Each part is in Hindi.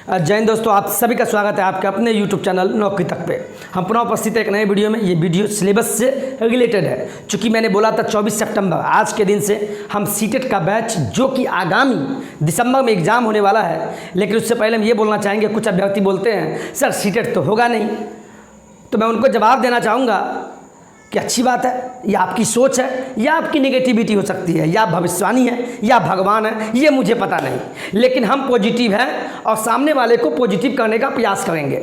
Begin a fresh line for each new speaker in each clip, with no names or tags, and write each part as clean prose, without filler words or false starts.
जय हिंद दोस्तों, आप सभी का स्वागत है आपके अपने YouTube चैनल नौकरी तक पे। हम पुनः उपस्थित है एक नए वीडियो में। ये वीडियो सिलेबस से रिलेटेड है। चूँकि मैंने बोला था 24 सितंबर आज के दिन से हम सीटेट का बैच जो कि आगामी दिसंबर में एग्ज़ाम होने वाला है, लेकिन उससे पहले हम ये बोलना चाहेंगे, कुछ अभ्यर्थी बोलते हैं सर सीटेट तो होगा नहीं, तो मैं उनको जवाब देना चाहूँगा कि अच्छी बात है, या आपकी सोच है या आपकी नेगेटिविटी हो सकती है, या भविष्यवाणी है या भगवान है, ये मुझे पता नहीं, लेकिन हम पॉजिटिव हैं और सामने वाले को पॉजिटिव करने का प्रयास करेंगे।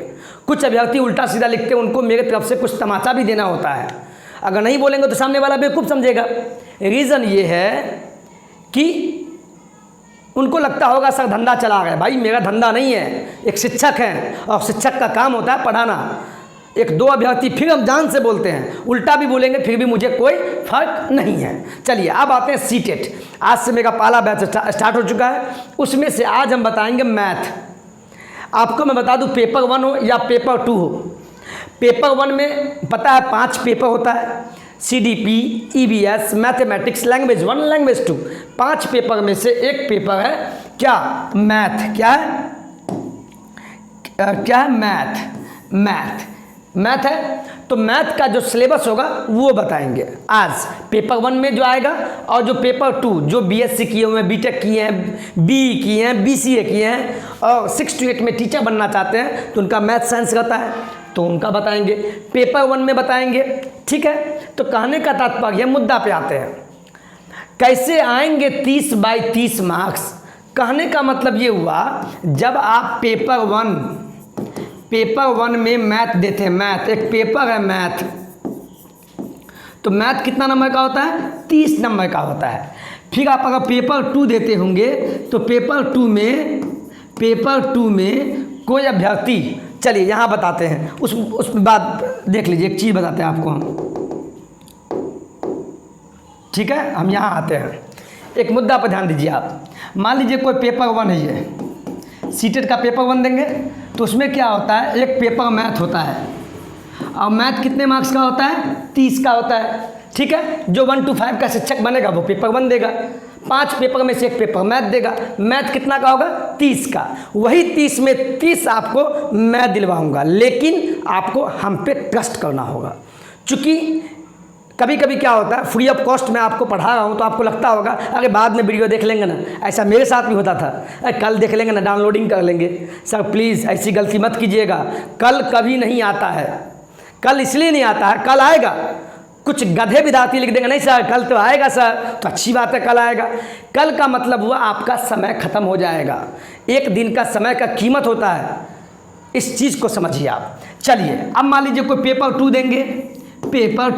कुछ अभ्यर्थी उल्टा सीधा लिखते हैं, उनको मेरे तरफ से कुछ तमाचा भी देना होता है। अगर नहीं बोलेंगे तो सामने वाला बेवकूफ़ समझेगा। रीज़न ये है कि उनको लगता होगा सर धंधा चला गया। भाई मेरा धंधा नहीं है, एक शिक्षक हैं और शिक्षक का काम होता है पढ़ाना। एक दो अभ्यर्थी फिर हम जान से बोलते हैं, उल्टा भी बोलेंगे फिर भी मुझे कोई फर्क नहीं है। चलिए अब आते हैं सीटेट। आज से मेरा पहला बैच स्टार्ट हो चुका है, उसमें से आज हम बताएंगे मैथ। आपको मैं बता दूं, पेपर 1 हो या पेपर 2 हो, पेपर 1 में पता है 5 पेपर होता है, CDP, EVS, mathematics, language 1, language 2। 5 paper में से एक पेपर है क्या? मैथ। क्या है? क्या है? मैथ है। तो मैथ का जो सिलेबस होगा वो बताएंगे आज पेपर 1 में जो आएगा, और जो पेपर 2 जो BSc किए हुए हैं, BTech किए हैं, BE किए हैं, BCA किए हैं और 6 to 8 में टीचर बनना चाहते हैं तो उनका मैथ साइंस रहता है, तो उनका बताएंगे पेपर 1 में बताएंगे। ठीक है, तो कहने का तात्पर्य मुद्दा पे आते हैं, कैसे आएंगे 30 बाई 30 मार्क्स। कहने का मतलब ये हुआ, जब आप पेपर 1 में मैथ देते हैं, मैथ एक पेपर है मैथ, तो मैथ कितना नंबर का होता है? 30 नंबर का होता है। फिर आप अगर पेपर 2 देते होंगे तो पेपर 2 में कोई अभ्यर्थी, चलिए यहाँ बताते हैं, उस बाद देख लीजिए, एक चीज़ बताते हैं आपको हम। ठीक है, हम यहाँ आते हैं, एक मुद्दा पर ध्यान दीजिए आप। मान लीजिए कोई पेपर 1 है, ये सीटेट का पेपर 1 देंगे तो उसमें क्या होता है, एक पेपर मैथ होता है, और मैथ कितने मार्क्स का होता है? 30 का होता है। ठीक है, जो 1 to 5 का शिक्षक बनेगा वो पेपर 1 देगा, 5 पेपर में से एक पेपर मैथ देगा। मैथ कितना का होगा? 30 का। वही 30 में 30 आपको मैं दिलवाऊंगा, लेकिन आपको हम पे ट्रस्ट करना होगा। चूँकि कभी कभी क्या होता है, फ्री ऑफ कॉस्ट में आपको पढ़ा रहा हूँ तो आपको लगता होगा अरे बाद में वीडियो देख लेंगे ना, ऐसा मेरे साथ भी होता था, अरे कल देख लेंगे ना, डाउनलोडिंग कर लेंगे। सर प्लीज़ ऐसी गलती मत कीजिएगा, कल कभी नहीं आता है। कल इसलिए नहीं आता है, कल आएगा। कुछ गधे विद्यार्थी लिख देंगे नहीं सर कल तो आएगा सर, तो अच्छी बात है कल आएगा। कल का मतलब हुआ आपका समय ख़त्म हो जाएगा। एक दिन का समय का कीमत होता है, इस चीज़ को समझिए आप। चलिए अब मान लीजिए कोई पेपर 2 देंगे, पेपर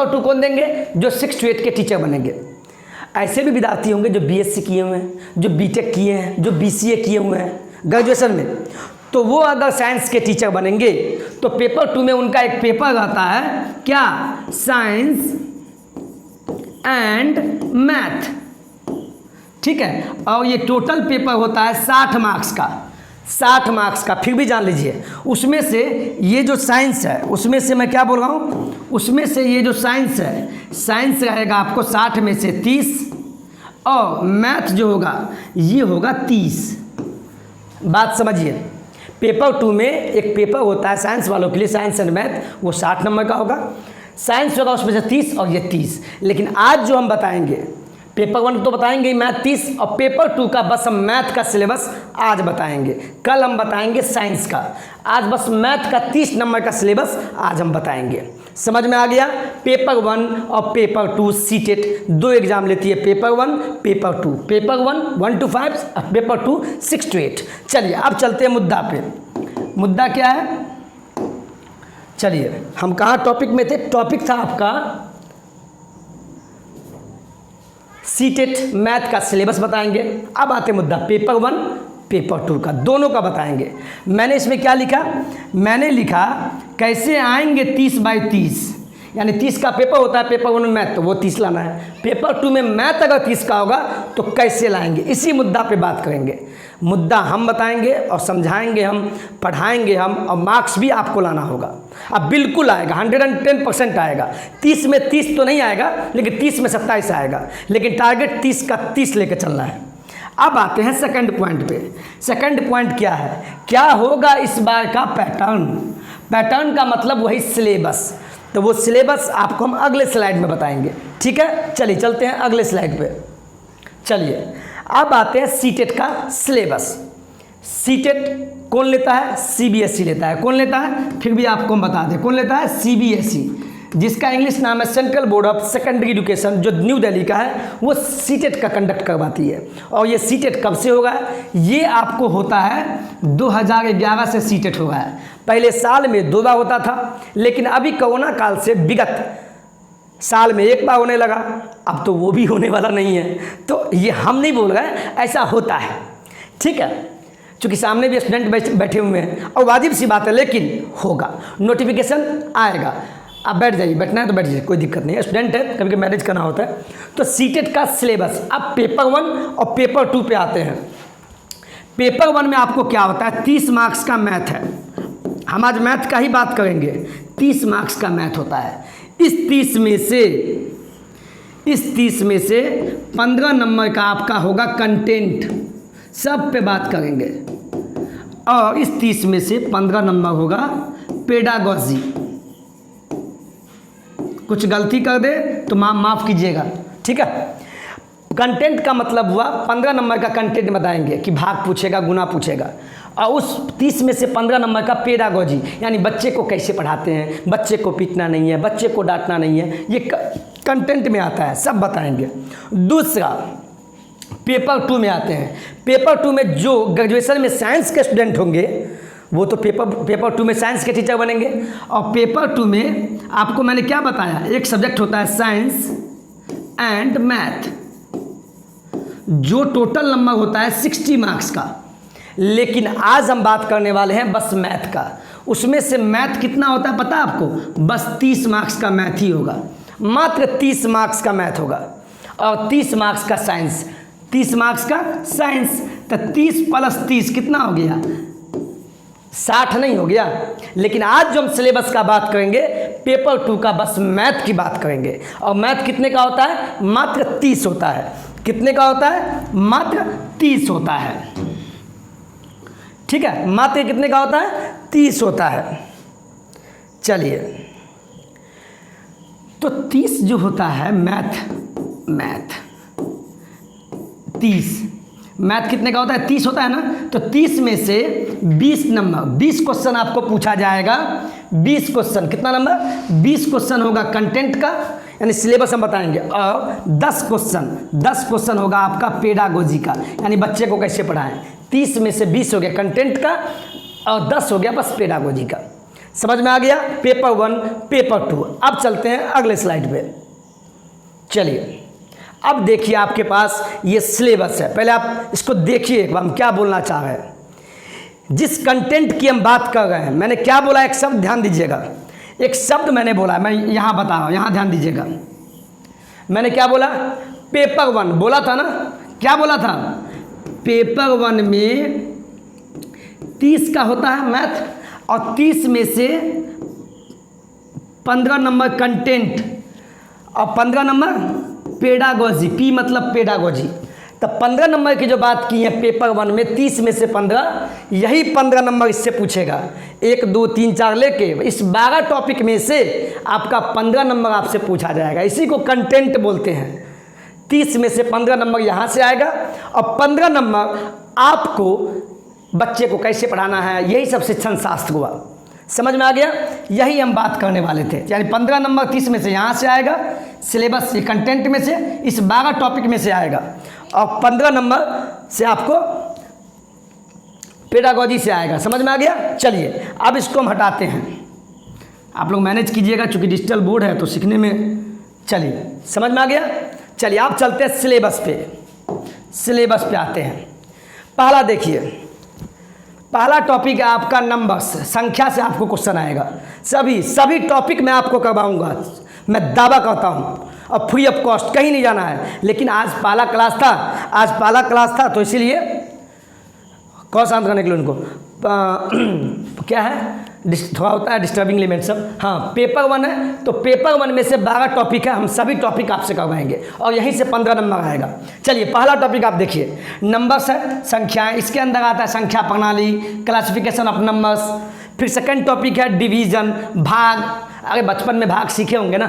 2 कौन देंगे? जो 6 to 8 के टीचर बनेंगे। ऐसे भी विद्यार्थी होंगे जो BSc किए हुए हैं, जो BTech किए हैं, जो BCA किए हुए हैं ग्रेजुएशन में, तो वो अगर साइंस के टीचर बनेंगे तो पेपर 2 में उनका एक पेपर रहता है क्या? Science and math. ठीक है, और ये टोटल पेपर होता है 60 मार्क्स का। फिर भी जान लीजिए, उसमें से ये जो साइंस है, उसमें से मैं क्या बोल रहा हूँ, उसमें से ये जो साइंस है, साइंस रहेगा आपको 60 में से 30, और मैथ जो होगा ये होगा 30। बात समझिए, पेपर 2 में एक पेपर होता है साइंस वालों के लिए, साइंस एंड मैथ, वो 60 नंबर का होगा। साइंस होगा उसमें से 30 और ये 30। लेकिन आज जो हम बताएंगे, पेपर 1 तो बताएंगे मैथ 30, और पेपर 2 का बस हम मैथ का सिलेबस आज बताएंगे। कल हम बताएंगे साइंस का, आज बस मैथ का 30 नंबर का सिलेबस आज हम बताएंगे। समझ में आ गया? पेपर 1 और पेपर 2 सीटेट 2 एग्जाम लेती है, पेपर 1 पेपर 2। पेपर 1 to 5 और पेपर 2 6 to 8। चलिए अब चलते हैं मुद्दा पे। मुद्दा क्या है? चलिए हम कहाँ टॉपिक में थे? टॉपिक था आपका सीटेट मैथ का सिलेबस बताएंगे। अब आते मुद्दा पेपर 1 पेपर 2 का, दोनों का बताएंगे। मैंने इसमें क्या लिखा? मैंने लिखा कैसे आएंगे 30 बाई 30, यानी 30 का पेपर होता है पेपर 1 में मैथ, तो वो 30 लाना है। पेपर 2 में मैथ अगर 30 का होगा तो कैसे लाएंगे, इसी मुद्दा पे बात करेंगे। मुद्दा हम बताएंगे और समझाएंगे हम, पढ़ाएंगे हम, और मार्क्स भी आपको लाना होगा। अब बिल्कुल आएगा, 110% आएगा। 30 में 30 तो नहीं आएगा, लेकिन 30 में 27 आएगा, लेकिन टारगेट 30 का 30 लेकर चलना है। अब आते हैं सेकंड पॉइंट पे। सेकंड पॉइंट क्या है, क्या होगा इस बार का पैटर्न। पैटर्न का मतलब वही सिलेबस, तो वो सिलेबस आपको हम अगले स्लाइड में बताएंगे, ठीक है। चलिए चलते हैं अगले स्लाइड पे। चलिए अब आते हैं सीटेट का सिलेबस। सीटेट कौन लेता है, सीबीएसई लेता है। कौन लेता है, फिर भी आपको हम बता दें, कौन लेता है, सीबीएसई, जिसका इंग्लिश नाम है central board of secondary education, जो न्यू दिल्ली का है, वो सीटेट का कंडक्ट करवाती है। और ये सीटेट कब से होगा, ये आपको होता है 2011 से सीटेट हुआ है। पहले साल में 2 बार होता था, लेकिन अभी कोरोना काल से विगत साल में 1 बार होने लगा, अब तो वो भी होने वाला नहीं है। तो ये हम नहीं बोल रहे हैं, ऐसा होता है, ठीक है। चूँकि सामने भी स्टूडेंट बैठे हुए हैं और वाजिब सी बात है, लेकिन होगा, नोटिफिकेशन आएगा। आप बैठ जाइए, बैठना है तो बैठ जाइए, कोई दिक्कत नहीं है। स्टूडेंट है, कभी कभी मैनेज करना होता है। तो सीटेट का सिलेबस, अब पेपर 1 और पेपर 2 पे आते हैं। पेपर 1 में आपको क्या होता है, 30 मार्क्स का मैथ है। हम आज मैथ का ही बात करेंगे। 30 मार्क्स का मैथ होता है। इस 30 में से 15 नंबर का आपका होगा कंटेंट, सब पे बात करेंगे। और इस 30 में से 15 नंबर होगा पेडागॉजी। कुछ गलती कर दे तो माफ़ कीजिएगा, ठीक है। कंटेंट का मतलब हुआ 15 नंबर का कंटेंट बताएंगे कि भाग पूछेगा, गुना पूछेगा। और उस 30 में से 15 नंबर का पेडागॉजी, यानी बच्चे को कैसे पढ़ाते हैं, बच्चे को पीटना नहीं है, बच्चे को डांटना नहीं है, ये कंटेंट में आता है, सब बताएंगे। दूसरा पेपर 2 में आते हैं। पेपर 2 में जो ग्रेजुएशन में साइंस के स्टूडेंट होंगे वो तो पेपर 2 में साइंस के टीचर बनेंगे। और पेपर 2 में आपको मैंने क्या बताया, एक सब्जेक्ट होता है साइंस एंड मैथ, जो टोटल नंबर होता है 60 मार्क्स का। लेकिन आज हम बात करने वाले हैं बस मैथ का। उसमें से मैथ कितना होता है पता है आपको, बस 30 मार्क्स का मैथ ही होगा, मात्र 30 मार्क्स का मैथ होगा। और 30 मार्क्स का साइंस, 30 मार्क्स का साइंस, तो 30 प्लस 30 कितना हो गया, 60 नहीं हो गया। लेकिन आज जो हम सिलेबस का बात करेंगे, पेपर 2 का बस मैथ की बात करेंगे। और मैथ कितने का होता है, मात्र 30 होता है। कितने का होता है, मात्र 30 होता है, ठीक है। मात्र कितने का होता है, 30 होता है। चलिए, तो 30 जो होता है मैथ 30, मैथ कितने का होता है, 30 होता है ना। तो 30 में से 20 नंबर, 20 क्वेश्चन आपको पूछा जाएगा। 20 क्वेश्चन, कितना नंबर, 20 क्वेश्चन होगा कंटेंट का, यानी सिलेबस हम बताएंगे। और 10 क्वेश्चन होगा आपका पेडागोजी का, यानी बच्चे को कैसे पढ़ाएं। 30 में से 20 हो गया कंटेंट का और 10 हो गया बस पेडागोजी का। समझ में आ गया, पेपर 1 पेपर 2। अब चलते हैं अगले स्लाइड पे। चलिए, अब देखिए आपके पास ये सिलेबस है। पहले आप इसको देखिए एक बार, हम क्या बोलना चाह रहे हैं। जिस कंटेंट की हम बात कर रहे हैं, मैंने क्या बोला, एक शब्द ध्यान दीजिएगा, एक शब्द मैंने बोला, मैं यहाँ बता रहा हूँ, यहाँ ध्यान दीजिएगा। मैंने क्या बोला, पेपर 1 बोला था ना, क्या बोला था, पेपर 1 में 30 का होता है मैथ, और 30 में से 15 नंबर कंटेंट और 15 नंबर पेडागोजी, पी मतलब पेडागोजी। तो 15 नंबर की जो बात की है पेपर 1 में, 30 में से 15, यही 15 नंबर इससे पूछेगा। 1 2 3 4 लेके इस 12 टॉपिक में से आपका 15 नंबर आपसे पूछा जाएगा। इसी को कंटेंट बोलते हैं। 30 में से 15 नंबर यहाँ से आएगा और 15 नंबर आपको बच्चे को कैसे पढ़ाना है, यही सब शिक्षण शास्त्र हुआ। समझ में आ गया, यही हम बात करने वाले थे। यानी 15 नंबर 30 में से यहाँ से आएगा, सिलेबस ये कंटेंट में से इस 12 टॉपिक में से आएगा, और 15 नंबर से आपको पेडागोजी से आएगा। समझ में आ गया। चलिए, अब इसको हम हटाते हैं, आप लोग मैनेज कीजिएगा, चूँकि डिजिटल बोर्ड है तो सीखने में। चलिए, समझ में आ गया। चलिए, आप चलते हैं सिलेबस पे आते हैं। पहला देखिए, पहला टॉपिक है आपका नंबर्स, संख्या से आपको क्वेश्चन आएगा। सभी टॉपिक मैं आपको करवाऊंगा, मैं दावा करता हूँ, और फ्री ऑफ कॉस्ट, कहीं नहीं जाना है। लेकिन आज पहला क्लास था तो इसीलिए कौन शांत करने के लिए उनको क्या है, थोड़ा होता है डिस्टर्बिंग एलिमेंट सब। हाँ, पेपर 1 है तो पेपर 1 में से 12 टॉपिक है, हम सभी टॉपिक आपसे करवाएंगे और यहीं से 15 नंबर आएगा। चलिए पहला टॉपिक आप देखिए, नंबर्स है, संख्याएं, इसके अंदर आता है संख्या प्रणाली, क्लासिफिकेशन ऑफ नंबर्स। फिर सेकंड टॉपिक है डिवीजन, भाग। अरे बचपन में भाग सीखे होंगे ना।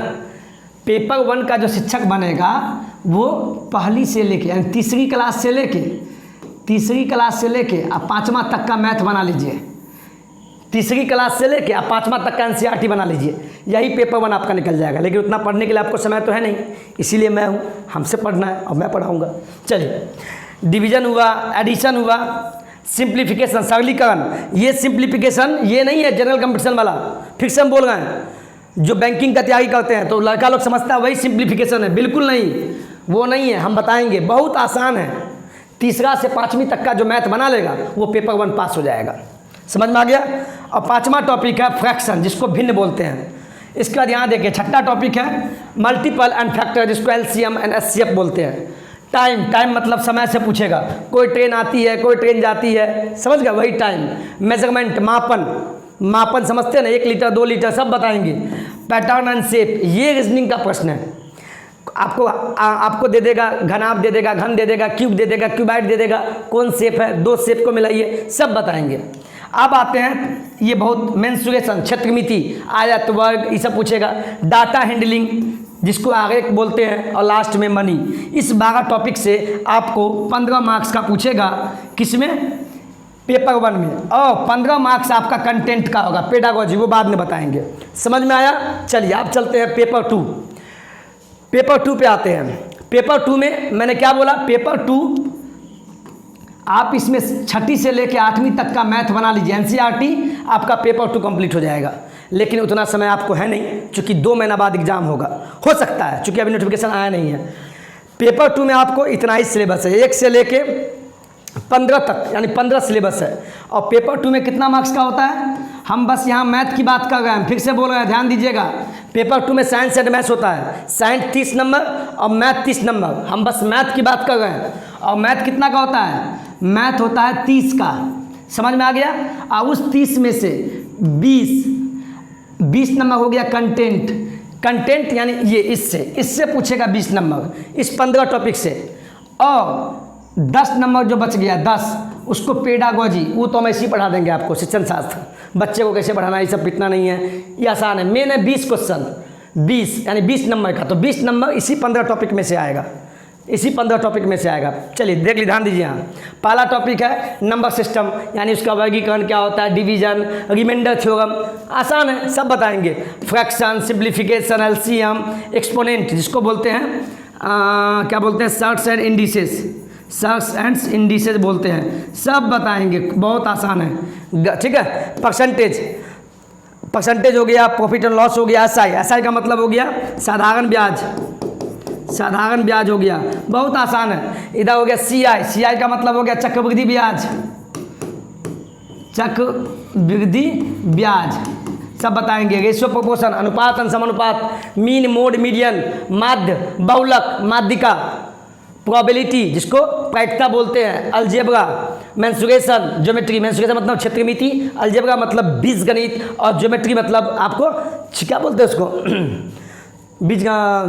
पेपर 1 का जो शिक्षक बनेगा वो पहली से लेके यानी तीसरी क्लास से लेके अब 5वां तक का मैथ बना लीजिए। तीसरी क्लास से लेके आप 5वां तक का एनसीईआरटी बना लीजिए, यही पेपर 1 आपका निकल जाएगा। लेकिन उतना पढ़ने के लिए आपको समय तो है नहीं, इसीलिए मैं हूँ, हमसे पढ़ना है और मैं पढ़ाऊँगा। चलिए, डिवीजन हुआ, एडिशन हुआ, सिंप्लीफिकेशन सरलीकरण। ये सिंप्लीफिकेशन ये नहीं है जनरल कंपटीशन वाला, फिर से हम बोल रहे हैं। जो बैंकिंग का तैयारी करते हैं तो लड़का लोग समझता है वही सिंप्लीफिकेशन है, बिल्कुल नहीं, वो नहीं है। हम बताएंगे, बहुत आसान है। तीसरा से 5वीं तक का जो मैथ बना लेगा वो पेपर 1 पास हो जाएगा। समझ में आ गया। और 5वां टॉपिक है फ्रैक्शन, जिसको भिन्न बोलते हैं। इसके बाद यहाँ देखिए 6ठा टॉपिक है मल्टीपल एंड फैक्टर, जिसको एलसीएम एंड एचसीएफ बोलते हैं। टाइम मतलब समय से पूछेगा, कोई ट्रेन आती है, कोई ट्रेन जाती है, समझ गया, वही टाइम। मेजरमेंट मापन समझते हैं ना, 1 लीटर 2 लीटर सब बताएंगे। पैटर्न एंड शेप, ये रीजनिंग का प्रश्न है। आपको दे देगा घनाभ, दे देगा घन, दे देगा क्यूब, दे देगा क्यूबाइड, दे देगा कौन शेप है, 2 शेप को मिलाइए, सब बताएंगे। अब आते हैं ये बहुत मेंसुरेशन, क्षेत्रमिति, आयत, वर्ग, ये सब पूछेगा। डाटा हैंडलिंग, जिसको आगे बोलते हैं, और लास्ट में मनी। इस 12 टॉपिक से आपको 15 मार्क्स का पूछेगा। किसमें? पेपर 1 में। और 15 मार्क्स आपका कंटेंट का होगा, पेडागोजी, वो बाद में बताएंगे। समझ में आया। चलिए आप चलते हैं पेपर 2। पेपर 2 पे आते हैं। पेपर 2 में मैंने क्या बोला, पेपर 2 आप इसमें 6ठी से लेकर 8वीं तक का मैथ बना लीजिए, एनसीईआरटी आपका पेपर 2 कंप्लीट हो जाएगा। लेकिन उतना समय आपको है नहीं, क्योंकि 2 महीना बाद एग्जाम होगा, हो सकता है, क्योंकि अभी नोटिफिकेशन आया नहीं है। पेपर 2 में आपको इतना ही सिलेबस है, 1 से लेके 15 तक, यानी 15 सिलेबस है। और पेपर 2 में कितना मार्क्स का होता है, हम बस यहाँ मैथ की बात कर रहे हैं, फिर से बोल रहे हैं, ध्यान दीजिएगा। पेपर 2 में साइंस एंड मैथ्स होता है, साइंस 30 नंबर और मैथ 30 नंबर। हम बस मैथ की बात कर रहे हैं। और मैथ कितना का होता है, मैथ होता है 30 का। समझ में आ गया। और उस 30 में से 20 नंबर हो गया कंटेंट, यानी ये इससे पूछेगा 20 नंबर, इस 15 टॉपिक से। और 10 नंबर जो बच गया, 10, उसको पेडागोजी, वो तो हम ऐसे ही पढ़ा देंगे आपको, शिक्षण शास्त्र। बच्चे को कैसे पढ़ाना, ये सब इतना नहीं है, ये आसान है। मेन है 20 क्वेश्चन, 20 यानी 20 नंबर का। तो 20 नंबर इसी 15 टॉपिक में से आएगा, इसी 15 टॉपिक में से आएगा। चलिए देख ली, ध्यान दीजिए। यहाँ पहला टॉपिक है नंबर सिस्टम, यानी उसका वर्गीकरण क्या होता है, डिवीजन, रिमाइंडर थ्योरम, आसान है, सब बताएंगे। फ्रैक्शन, सिंप्लीफिकेशन, एलसीएम, एक्सपोनेंट, जिसको बोलते हैं क्या बोलते हैं, सर्ट्स एंड इंडिसेस बोलते हैं, सब बताएंगे, बहुत आसान है। ठीक है। परसेंटेज हो गया, प्रॉफिट एंड लॉस हो गया, एसआई का मतलब हो गया साधारण ब्याज हो गया, बहुत आसान है। इधर हो गया सीआई का मतलब हो गया चक्रवृद्धि ब्याज, सब बताएंगे। रेशियो, प्रोपोर्शन, अनुपात, अंशमानुपात, मीन, मोड, मीडियन, माध्य, बहुलक, माध्यिका, प्रोबेबिलिटी, जिसको प्रायिकता बोलते हैं, अलजेब्रा, मेंसुरेशन, ज्योमेट्री, मेंसुरेशन मतलब क्षेत्रमिति, अलजेब्रा मतलब बीजगणित, और ज्योमेट्री मतलब आपको क्या बोलते हैं उसको बीज,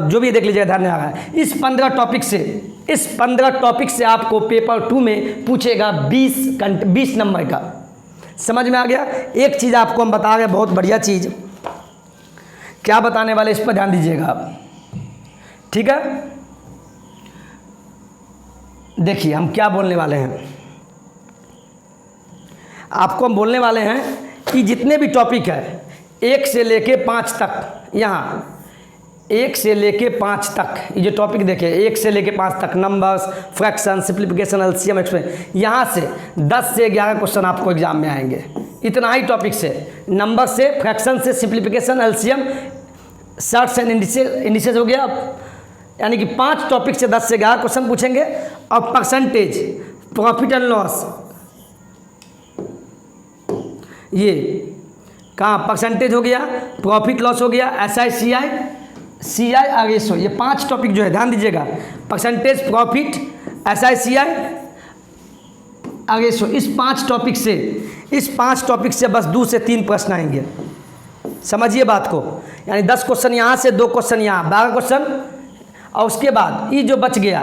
जो भी देख लीजिएगा, ध्यान में आ रहा है। इस 15 टॉपिक से आपको पेपर 2 में पूछेगा 20 नंबर का। समझ में आ गया। एक चीज़ आपको हम बता रहे हैं, बहुत बढ़िया चीज़, क्या बताने वाले, इस पर ध्यान दीजिएगा आप। ठीक है। देखिए हम क्या बोलने वाले हैं, आपको हम बोलने वाले हैं कि जितने भी टॉपिक है 1 से लेके 5 तक, यहाँ 1 से लेके 5 तक ये जो टॉपिक देखे, 1 से लेके 5 तक, numbers, fraction, simplification, LCM, expansion, यहाँ से 10 से 11 क्वेश्चन आपको एग्जाम में आएंगे। इतना ही टॉपिक से, नंबर से, फ्रैक्शन से, simplification, LCM, shirts and indices हो गया, यानी कि 5 टॉपिक से 10 से 11 क्वेश्चन पूछेंगे। और परसेंटेज, प्रॉफिट एंड लॉस, ये कहाँ परसेंटेज हो गया, प्रॉफिट लॉस हो गया, एसआई, सीआई और रेशो, ये 5 टॉपिक जो है ध्यान दीजिएगा। Percentage, profit, SI, CI ratio, इस 5 टॉपिक से बस 2 से 3 प्रश्न आएंगे। समझिए बात को, यानी 10 क्वेश्चन यहाँ से, 2 क्वेश्चन यहाँ, 12 क्वेश्चन। और उसके बाद ये जो बच गया,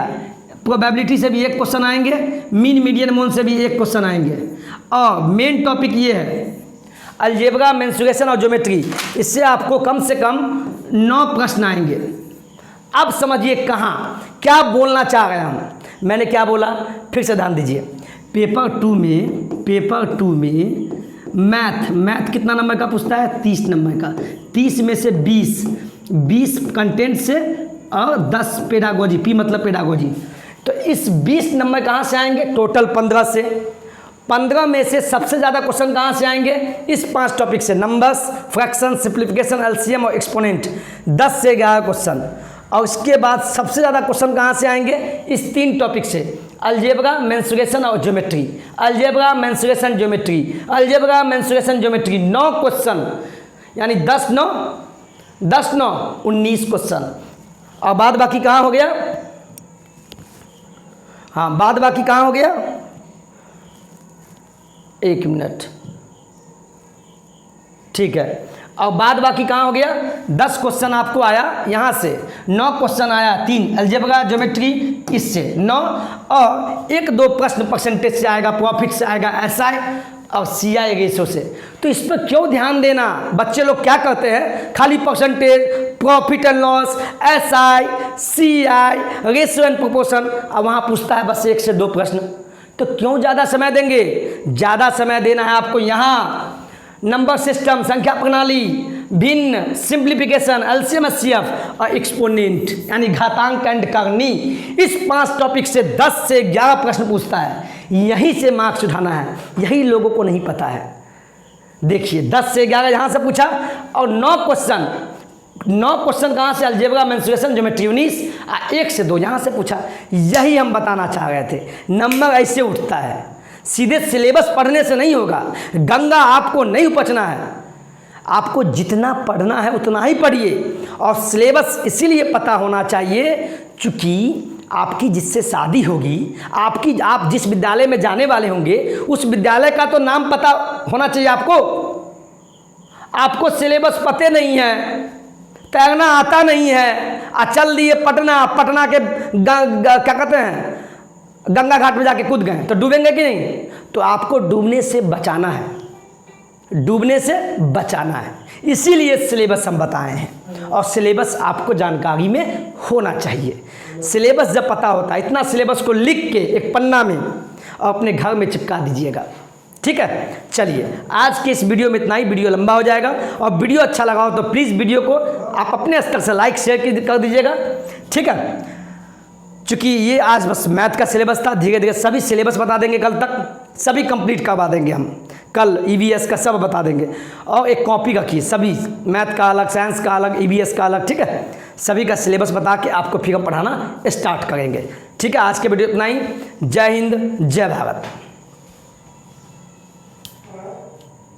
प्रोबेबिलिटी से भी 1 क्वेश्चन आएंगे, मीन मीडियन मोड से भी 1 क्वेश्चन आएंगे। और मेन टॉपिक ये है अलजेब्रा, मेंसुरेशन और ज्योमेट्री, इससे आपको कम से कम 9 प्रश्न आएंगे। अब समझिए कहाँ क्या बोलना चाह रहे हैं हम। मैंने क्या बोला, फिर से ध्यान दीजिए। पेपर 2 में मैथ कितना नंबर का पूछता है, 30 नंबर का। 30 में से 20 कंटेंट से और 10 पेडागोजी, पी मतलब पेडागोजी। तो इस 20 नंबर कहाँ से आएंगे, टोटल 15 से। 15 में से सबसे ज़्यादा क्वेश्चन कहाँ से आएंगे, इस 5 टॉपिक से, नंबर्स, फ्रैक्शन, सिंप्लीफिकेशन, एलसीएम और एक्सपोनेंट, 10 से 11 क्वेश्चन। और उसके बाद सबसे ज़्यादा क्वेश्चन कहाँ से आएंगे, इस 3 टॉपिक से, अलजेब्रा, मेंसुरेशन और geometry. Algebra, mensuration, geometry, algebra, mensuration, geometry, 9 question, यानी 10 9 19 क्वेश्चन। और बाद बाकी कहाँ हो गया, हाँ बाद बाकी कहाँ हो गया, 1 मिनट, ठीक है। और बाद बाकी कहाँ हो गया, 10 क्वेश्चन आपको आया यहाँ से, 9 क्वेश्चन आया 3 अलजेब्रा ज्योमेट्री इससे 9, और 1-2 प्रश्न परसेंटेज से आएगा, प्रॉफिट से आएगा, एसआई और सीआई रेशो से। तो इस पर क्यों ध्यान देना, बच्चे लोग क्या करते हैं, खाली percentage, profit and loss, SI, CI, ratio and proportion, और वहाँ पूछता है बस 1 से 2 प्रश्न। तो क्यों ज़्यादा समय देंगे, ज़्यादा समय देना है आपको यहाँ नंबर सिस्टम, संख्या प्रणाली, भिन्न, सिंप्लीफिकेशन, एलसीएम एचसीएफ और एक्सपोनेंट यानी घातांक एंड करनी। इस 5 टॉपिक से 10 से 11 प्रश्न पूछता है, यहीं से मार्क्स उठाना है, यही लोगों को नहीं पता है। देखिए 10 से 11 यहाँ से पूछा, और 9 क्वेश्चन कहाँ से, अलजेब्रा, मेंसुरेशन, ज्योमेट्री 19, 1 से 2 यहाँ से पूछा। यही हम बताना चाह रहे थे, नंबर ऐसे उठता है, सीधे सिलेबस पढ़ने से नहीं होगा। गंगा आपको नहीं उपचना है, आपको जितना पढ़ना है उतना ही पढ़िए। और सिलेबस इसीलिए पता होना चाहिए क्योंकि आपकी जिससे शादी होगी, आप जिस विद्यालय में जाने वाले होंगे, उस विद्यालय का तो नाम पता होना चाहिए आपको सिलेबस पते नहीं है, तैरना आता नहीं है, चल दिए पटना के क्या कहते हैं, गंगा घाट में जाके कूद गए तो डूबेंगे कि नहीं। तो आपको डूबने से बचाना है, इसीलिए सिलेबस हम बताए हैं। और सिलेबस आपको जानकारी में होना चाहिए। सिलेबस जब पता होता है, इतना सिलेबस को लिख के एक पन्ना में और अपने घर में चिपका दीजिएगा, ठीक है। चलिए आज के इस वीडियो में इतना ही, वीडियो लंबा हो जाएगा। और वीडियो अच्छा लगा हो तो प्लीज़ वीडियो को आप अपने स्तर से लाइक शेयर कर दीजिएगा, ठीक है। चूँकि ये आज बस मैथ का सिलेबस था, धीरे धीरे सभी सिलेबस बता देंगे, कल तक सभी कंप्लीट करवा देंगे हम, कल ईवीएस का सब बता देंगे। और एक कॉपी रखिए, सभी मैथ का अलग, साइंस का अलग, ईवीएस का अलग, ठीक है। सभी का सिलेबस बता के आपको फिर हम पढ़ाना स्टार्ट करेंगे, ठीक है। आज के वीडियो इतना ही। जय हिंद, जय भारत।